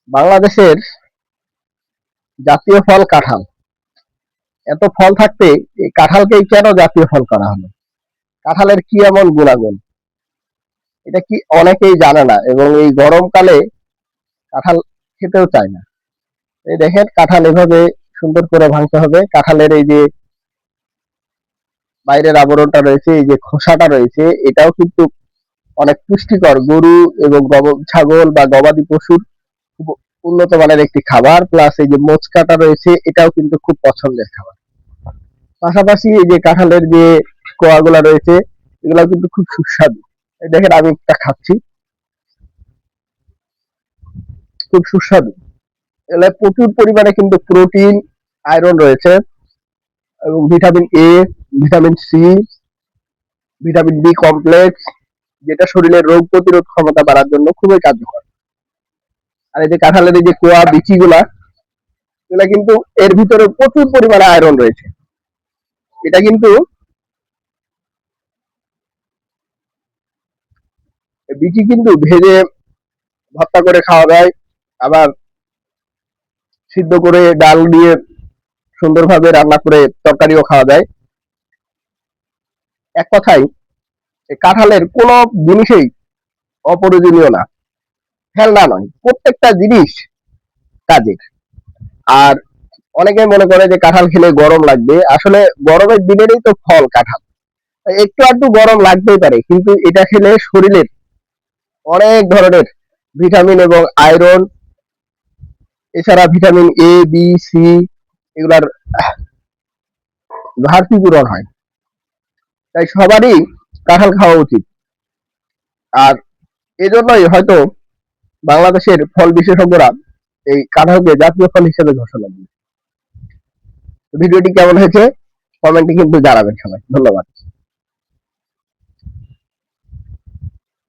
বাংলাদেশের জাতীয় ফল কাঁঠাল। এত ফল থাকতে এই কাঁঠালকেই কেন জাতীয় ফল করা হলো? কাঁঠালের কি এমন গুণাগুণ? এটা কি অনেকেই জানে না এবং এই গরমকালে কাঁঠাল খেতেও চায় না। এই দেখেন কাঁঠাল এভাবে সুন্দর করে ভাঙতে হবে। কাঁঠালের এই যে বাইরের আবরণটা রয়েছে, এই যে খোসাটা রয়েছে, এটাও কিন্তু অনেক পুষ্টিকর। গরু এবং ছাগল বা গবাদি পশুর খুব উন্নত মানের একটি খাবার। প্লাস এই যে মোচকাটা রয়েছে, এটাও কিন্তু খুব পছন্দের খাবার। পাশাপাশি এই যে কাঁঠালের যে কোয়াগুলা রয়েছে, এগুলো কিন্তু খুব সুস্বাদু। এই দেখেন আমি একটা খাচ্ছি, খুব সুস্বাদু। এগুলো প্রচুর পরিমাণে কিন্তু প্রোটিন, আয়রন রয়েছে এবং vitamin A, vitamin C, vitamin B complex, যেটা শরীরের রোগ প্রতিরোধ ক্ষমতা বাড়ার জন্য খুবই কার্যকর। আর এই যে কাঁঠালের এই যে কোয়া বিচিগুলা, এগুলা কিন্তু এর ভিতরে প্রচুর পরিমাণে আয়রন রয়েছে। এটা কিন্তু বিচি কিন্তু ভেজে ভর্তা করে খাওয়া যায়, আবার সিদ্ধ করে ডাল দিয়ে সুন্দরভাবে রান্না করে তরকারিও খাওয়া যায়। এক কথায় কাঁঠালের কোনো জিনিসই অপ্রয়োজনীয় না, ফেলনা নয়, প্রত্যেকটা জিনিস কাজের। আর অনেকে মনে করে যে কাঁঠাল খেলে গরম লাগবে, আসলে গরমের দিনেরই তো ফল কাঁঠাল, একটু আধটু গরম লাগতেই পারে, কিন্তু এটা খেলে শরীরের অনেক ধরনের ভিটামিন এবং আয়রন, এছাড়া ভিটামিন এ, বি, সি, এগুলার ঘাটতি পূরণ হয়। তাই সবারই কাঁঠাল খাওয়া উচিত। আর এজন্যই হয়তো বাংলাদেশের ফল বিশেষজ্ঞরা এই কাঁঠালকে জাতীয় ফল হিসেবে ঘোষণা দিয়েছে। ভিডিওটি কেমন হয়েছে কমেন্টে কিন্তু জানাবেন সবাই। ধন্যবাদ।